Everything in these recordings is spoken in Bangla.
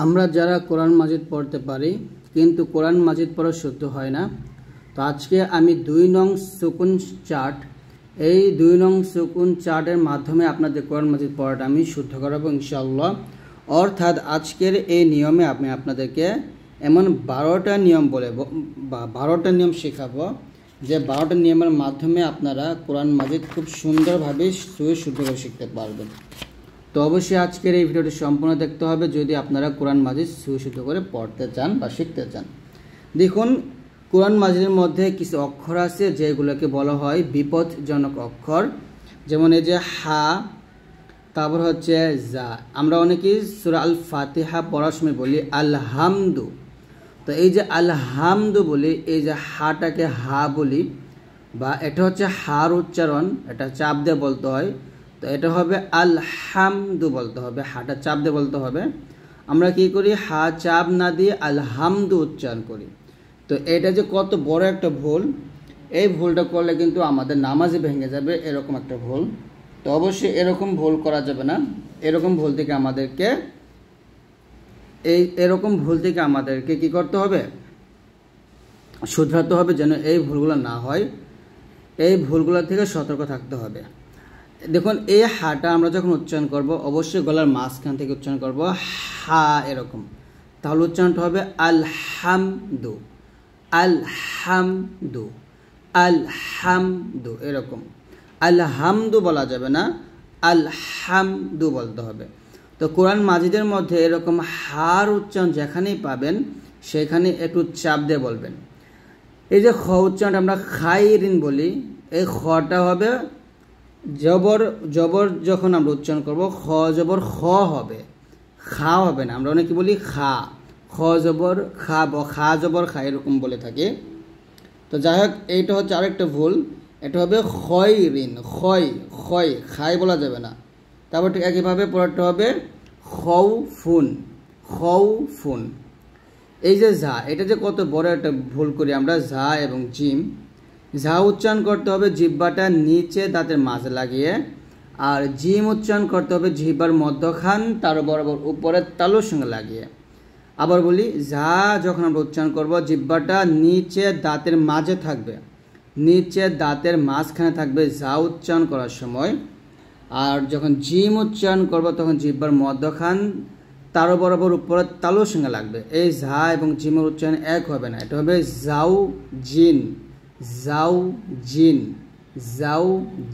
আমরা যারা কোরআন মাজিদ পড়তে পারি কিন্তু কোরআন মাজিদ পড়া শুদ্ধ হয় না, তো আজকে আমি 2 নং সুকুন চার্ট, এই 2 নং সুকুন চার্টের মাধ্যমে আপনাদের কোরআন মাজিদ পড়াটা আমি শুদ্ধ করাবো ইনশাআল্লাহ। অর্থাৎ আজকের এই নিয়মে আমি আপনাদেরকে এমন 12টা নিয়ম বলে বা 12টা নিয়ম শেখাবো, যে 12টা নিয়মের মাধ্যমে আপনারা কোরআন মাজিদ খুব সুন্দরভাবে শুদ্ধ করে শিখতে পারবেন। তো অবশ্যই আজকের এই ভিডিওটি সম্পূর্ণ দেখতে হবে যদি আপনারা কোরআন মাজিদ সুশুদ্ধ করে পড়তে চান বা শিখতে চান। দেখুন, কোরআন মাজিদের মধ্যে কিছু অক্ষর আছে যেগুলোকে বলা হয় বিপদজনক অক্ষর, যেমন এই যে হা, তারপর হচ্ছে যা। আমরা অনেকেই সূরা আল ফাতিহা পড়ার সময় বলি আলহামদু, তো এই যে আলহামদু বলি, এই যে হাটাকে হা বলি, বা এটা হচ্ছে হার উচ্চারণ, এটা চাপ দিয়ে বলতে হয়, তো এটা হবে আলহামদু বলতে হবে, হাটা চাপ দিয়ে বলতে হবে। আমরা কি করি, হা চাপ না দিয়ে আলহামদু উচ্চারণ করি। তো এটা যে কত বড় একটা ভুল, এই ভুলটা করলে কিন্তু আমাদের নামাজই ভেঙে যাবে, এরকম একটা ভুল। তো অবশ্যই এরকম ভুল করা যাবে না। এরকম ভুল থেকে আমাদেরকে কি করতে হবে, শুধরাতে হবে, যেন এই ভুলগুলো না হয়। এই ভুলগুলো থেকে সতর্ক থাকতে হবে। দেখুন, এই হাটা আমরা যখন উচ্চারণ করব অবশ্যই গলার মাঝখান থেকে উচ্চারণ করব, হা এরকম, তাহলে উচ্চারণটা হবে আলহামদু, আলহামদু, আলহামদু, এরকম। আলহামদু বলা যাবে না, আলহামদু বলতে হবে। তো কোরআন মাজিদের মধ্যে এরকম হার উচ্চারণ যেখানেই পাবেন সেখানে একটু চাপ দিয়ে বলবেন। এই যে খ উচ্চারণটা আমরা খাইরিন বলি, এই খটা হবে জবর, জবর যখন আমরা উচ্চারণ করব খ জবর খ হবে, খা হবে না। আমরা অনেকে বলি খা, খ জবর খা, খা জবর খা, এরকম বলে থাকি। তো যাই হোক, এইটা হচ্ছে আরেকটা ভুল, এটা হবে খয়রিন, খয়, খয়, খাই বলা যাবে না। তারপর ঠিক একইভাবে পরেরটা হবে খৌফুন, খৌফুন। এই যে ঝা, এটা যে কত বড় একটা ভুল করি আমরা, ঝা এবং জিম। ঝা উচ্চারণ করতে হবে জিহ্বাটা নিচে দাঁতের মাঝে লাগিয়ে, আর জিম উচ্চারণ করতে হবে জিহ্বার মধ্যখান তার বরাবর উপরের তালুর সঙ্গে লাগিয়ে। আবার বলি, ঝা যখন আমরা উচ্চারণ করব জিহ্বাটা নিচে দাঁতের মাঝে থাকবে, নিচে দাঁতের মাঝখানে থাকবে ঝা উচ্চারণ করার সময়। আর যখন জিম উচ্চারণ করব তখন জিহ্বার মধ্যখান তার বরাবর উপরের তালুর সঙ্গে লাগবে। এই ঝা এবং জিমের উচ্চারণ এক হবে না, এটা হবে জাউ জিন, জাউ জিন, জাউ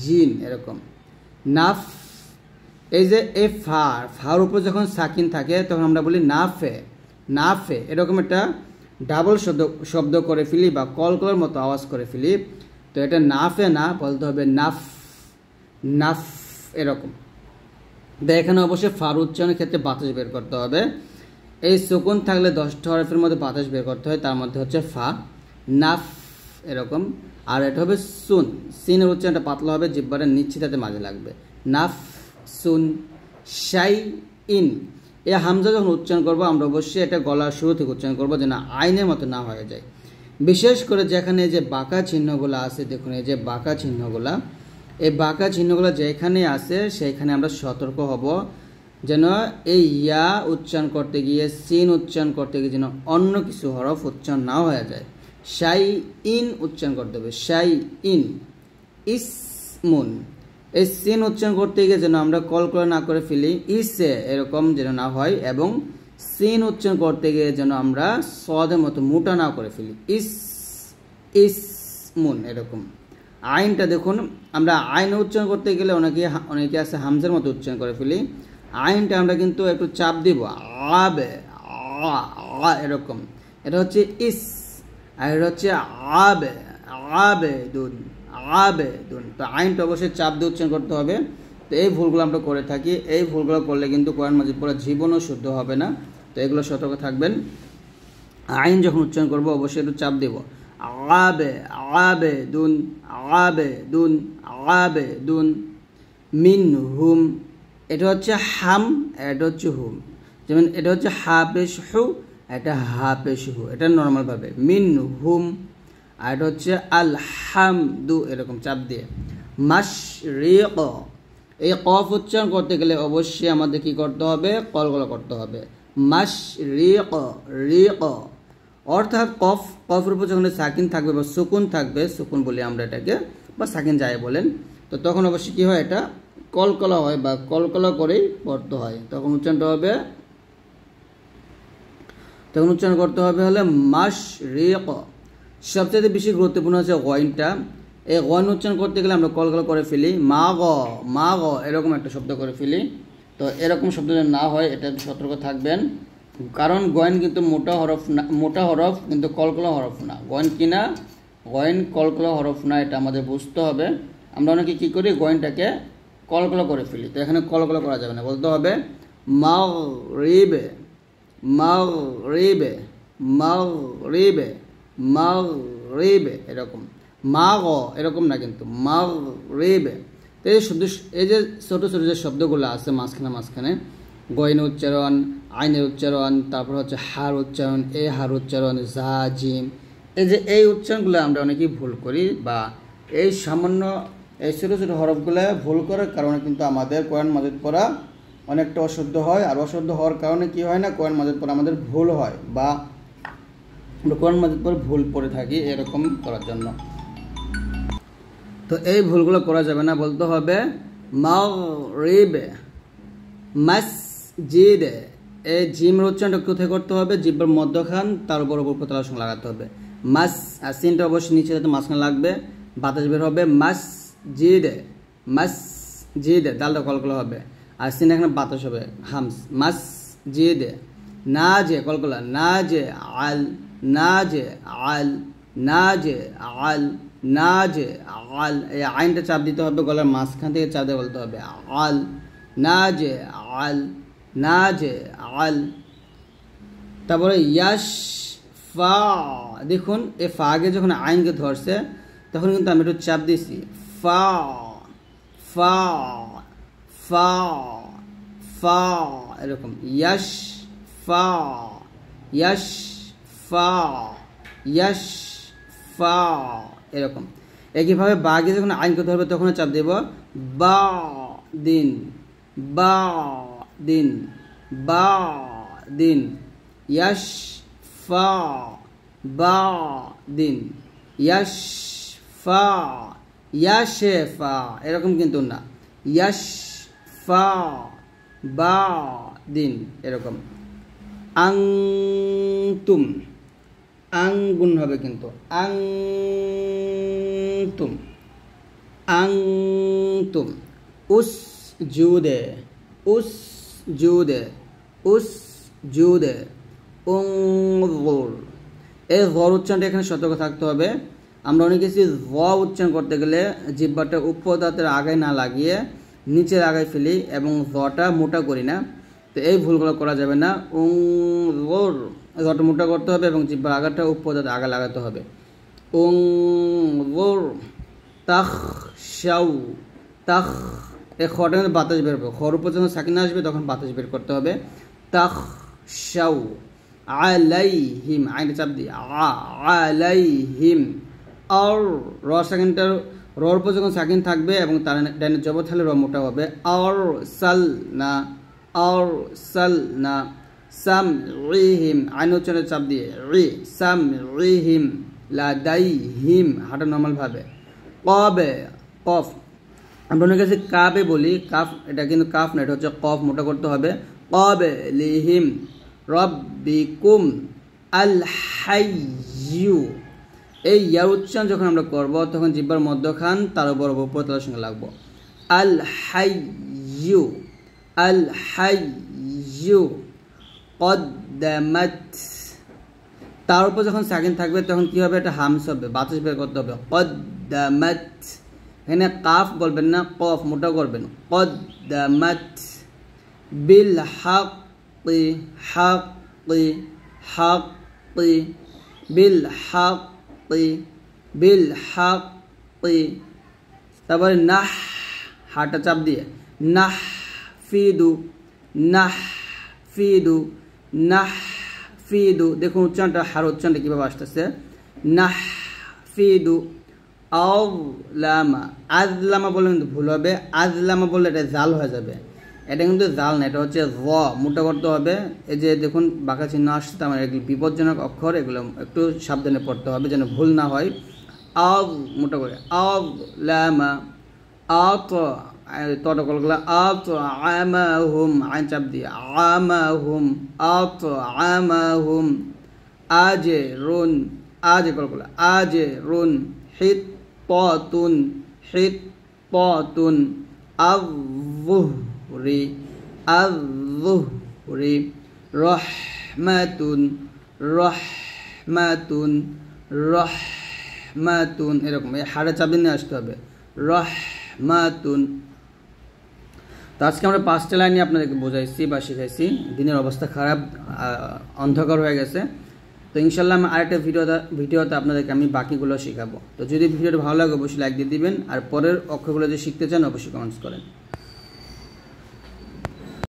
জিন, এরকম। নাফ, এই যে এ ফার, ফার উপর যখন সাকিন থাকে তখন আমরা বলি নাফে, নাফে, এরকম একটা ডাবল শব্দ করে ফেলি বা কলকলের মতো আওয়াজ করে ফেলি। তো এটা নাফে না, বলতে হবে নাফ, নাফ, এরকম। তো এখানে অবশ্যই ফার উচ্চারণের ক্ষেত্রে বাতাস বের করতে হবে। এই সুকুন থাকলে 10টা হরফের মধ্যে বাতাস বের করতে হয়, তার মধ্যে হচ্ছে ফা, নাফ, এরকম। আর এটা হবে সুন, সিনের উচ্চারণটা পাতলা হবে, জিহ্বার নিচে তাতে মাঝে লাগবে, নাফ সুন। শাই ইন, এই হামজা যখন উচ্চারণ করবো আমরা অবশ্যই এটা গলার শুরু থেকে উচ্চারণ করবো, যেন আইনের মতো না হয়ে যায়। বিশেষ করে যেখানে যে বাঁকা চিহ্নগুলো আছে, দেখুন এই যে বাঁকা চিহ্নগুলা, এই বাঁকা চিহ্নগুলো যেখানে আছে সেইখানে আমরা সতর্ক হব, যেন এই ইয়া উচ্চারণ করতে গিয়ে, সিন উচ্চারণ করতে গিয়ে যেন অন্য কিছু হরফ উচ্চারণ না হয়ে যায়। শাই ইন উচ্চারণ করতে হবে, শাই ইন। ইসমুন, এই সিন উচ্চারণ করতে গিয়ে যেন আমরা কলকলা না করে ফেলি, ইসে এরকম যেন না হয়, এবং সিন উচ্চারণ করতে গিয়ে যেন আমরা সদের মতো মোটা না করে ফেলি, ইস, ইসমুন, এরকম। আইনটা দেখুন, আমরা আইন উচ্চারণ করতে গেলে অনেকে আছে হামজার মতো উচ্চারণ করে ফেলি। আইনটা আমরা কিন্তু একটু চাপ দিব, আবে, এরকম। এটা হচ্ছে ইস, আর এটা হচ্ছে আবে, আবে দুন, আবে দুন। তো আইনটা অবশ্যই চাপ দিয়ে উচ্চারণ করতে হবে। তো এই ভুলগুলো আমরা করে থাকি, এই ভুলগুলো করলে কিন্তু কোরআন মাজিদ পড়া জীবনও শুদ্ধ হবে না। তো এগুলো সতর্ক থাকবেন। আইন যখন উচ্চারণ করবো অবশ্যই একটু চাপ দেব, আবে, আবে দুন, আবে দুন, আবে দুন। মিন হুম, এটা হচ্ছে হাম, এটা হচ্ছে হুম। যেমন এটা হচ্ছে হাফেশ হু, এটা হাফেশ হু, এটা নর্মালভাবে মিন হুম। আর এটা হচ্ছে আলহামদু, এরকম চাপ দিয়ে। মাশরিক, এই কফ উচ্চারণ করতে গেলে অবশ্যই আমাদের কি করতে হবে, কলকলা করতে হবে। মাশরিক রিক, অর্থাৎ কফের উপর যখন সাকিন থাকবে বা সুকুন থাকবে, সুকুন বলি আমরা এটাকে, বা সাকিন যায় বলেন, তো তখন অবশ্যই কী হয়, এটা কলকলা হয় বা কলকলা করেই পড়তে হয়। তখন উচ্চারণটা হবে, তখন উচ্চারণ করতে হবে হলে মাশরিক। সবচেয়ে বেশি গুরুত্বপূর্ণ হচ্ছে গয়নটা। এই গয়ন উচ্চারণ করতে গেলে আমরা কলকলা করে ফেলি, মা গ এরকম একটা শব্দ করে ফেলি। তো এরকম শব্দ যেন না হয় এটা সতর্ক থাকবেন, কারণ গয়ন কিন্তু মোটা হরফ কিন্তু কলকলা হরফ না। গয়ন কিনা, গয়ন কলকলা হরফ না, এটা আমাদের বুঝতে হবে। আমরা অনেকে কী করি, গয়নটাকে কলকলা করে ফেলি, তো এখানে কলকলা করা যাবে না, বলতে হবে মাগরিবে মাগরিবে মাগরিবে মাগরিবে, এরকম মাগ এরকম না, কিন্তু মাগরিবে। তো এই যে ছোটো ছোটো যে শব্দগুলো আছে মাঝখানে গয়নের উচ্চারণ, আইনের উচ্চারণ, তারপর হচ্ছে হার উচ্চারণ, হার উচ্চারণ, জা জিম, এই উচ্চারণগুলো আমরা অনেকেই ভুল করি, বা এই সামান্য এই ছোটো ছোটো হরফগুলো ভুল করার কারণে কিন্তু আমাদের কোরআন মাজিদ পড়া অনেকটা অশুদ্ধ হয়। আর অশুদ্ধ হওয়ার কারণে কি হয় না, কোরআন মাজিদ পড়া আমাদের ভুল হয়, বা আমরা কোরআন মাজিদ পড়ে ভুল পড়ে থাকি, এরকম করার জন্য। তো এই ভুলগুলো করা যাবে না, বলতে হবে মাগরিবে মসজিদে। এই জিমের উচ্চারণটা কোথায় করতে হবে, জিব্বার মধ্যখান, তার উপর তালার সঙ্গে লাগাতে হবে। মাস, আর সিনটা অবশ্যই নিচে যাতে মাঝখানে লাগবে, বাতাস বের হবে। মসজিদে মসজিদে, দালটা কলকলা হবে, আর সিন এখানে বাতাস হবে, হামস। মসজিদে, না যে কলকলা, না যে আল, না যে আল, না যে আল, না যে আল, এই আইনটা চাপ দিতে হবে, গলার মাঝখান থেকে চাপ দিয়ে বলতে হবে আল, না যে আল, না যে আল। তারপরে ইয়াশ ফা, দেখুন এ ফা আগে যখন আইনকে ধরছে তখন কিন্তু আমি একটু চাপ দিয়েছি, ফা ফা ফা ফা, এরকম ইয়াশ ফা ইয়াশ ফা ইয়াশ ফা, এরকম। একইভাবে বাগে যখন আইনকে ধরবে তখন চাপ দেব বা দিন বা দিন বা দিন, ইয়াশ ফা বা দিন, ইয়াশ ফা ইয়াশে ফা, এরকম কিন্তু না, ইয়াশ ফা বা দিন, এরকম। আংতুম, আঙ্গুন হবে কিন্তু, আংতুম আংতুম। উস জুদে উস জুদে উস জুদে উঙ্গুর, এই গর উচ্চারণটা এখানে সতর্ক থাকতে হবে। আমরা অনেক কিছু গ উচ্চারণ করতে গেলে জিহ্বাটা উপর দাঁতের আগায় না লাগিয়ে নিচের আগায় ফেলি এবং জটা মোটা করি না, তো এই ভুলগুলো করা যাবে না। উঙ্গুর, জটা মোটা করতে হবে এবং জিহ্বার আগাটা উপর দাঁতের আগা লাগাতে হবে। উঙ্গুর। তাখ শাউ, তাখ, এই খটা কিন্তু বাতাস বেরোবে, খর উপর যখন সাকিন আসবে তখন বাতাস বের করতে হবে। তাখ শাউ। আলাইহিম, আইনটা চাপ দিই, আলাইহিম। আর র সেকেন্ডটার রর উপর যখন সাকিন থাকবে এবং তার ডাইনে জবর থাকলে র মোটা হবে। আর সাল না, আর সাল না। সাম রিহিম, আইন উচ্চারণে চাপ দিয়ে রি, সাম রিহিম। লাদাইহিম, হাঁটা নর্মাল ভাবে। কবে, কফ, আমরা অনেক কাছে কাবে বলি, কাফ, এটা কিন্তু কাফ না, এটা হচ্ছে কফ, মোটা করতে হবে। কবে লিহিম। রব্বিকুম আল হাইয়ু, এই ইয়ার উচ্চারণ যখন আমরা করব তখন জিহ্বার মধ্যখান তার উপর উপরতলার সঙ্গে লাগবো। আল হাইয়ু আল হাইয়ু। কদ্দামাত, তার উপর যখন সাকিন থাকবে তখন কি হবে, এটা হামস হবে, বাতাস বের করতে হবে। কদ্দামাত, এখানে কাফ বলবেন না, কফ মোটা করবেন। কদ্দামাত। বিল হাক্কি, হাক্কি হাক্কি, বিল হাক্কি বিল হাক্কি। তারপরে নাহ, হাটা চাপ দিয়ে নাহ ফিদু, নাহ ফিদু, নাহ ফিদু। দেখুন উচ্চারণটা, হার উচ্চারণটা কীভাবে আসতেছে, নাহ ফিদু। আজলামা, আজলামা বললে কিন্তু ভুল হবে, আজলামা বললে এটা জাল হয়ে যাবে। এটা কিন্তু জাল না, এটা হচ্ছে জ, মোটা করতে হবে। এই যে দেখুন বাঁকা চিহ্ন আসছে, তার মানে এগুলো বিপজ্জনক অক্ষর, এগুলো একটু সাবধানে পড়তে হবে যেন ভুল না হয়। আব মোটা করে, আব লামা, আত তটকলগুলো, আত আমাহুম, আইন চাপ দিয়ে, আমাহুম, আত আমাহুম, আজে রুন, আজে কলগুলো, আজে রুন, হিত পতুন, হিত পতুন, আযুহরি, আযুহরি, রহমাতুন, রহমাতুন, রহমাতুন, এরকম এই হাড়ে চাপ দিয়ে আসতে হবে, রহমাতুন। তো আজকে আমরা 5টা লাইনে আপনাদেরকে বোঝাইছি বা শিখাইছি। দিনের অবস্থা খারাপ, অন্ধকার হয়ে গেছে। তো ইনশাল্লাহ আমি আরেকটা ভিডিওতে আপনাদেরকে আমি বাকিগুলো শেখাবো। তো যদি ভিডিওটা ভালো লাগে অবশ্যই লাইক দিয়ে দিবেন, আর পরের অক্ষরগুলো যদি শিখতে চান অবশ্যই কমেন্টস করেন।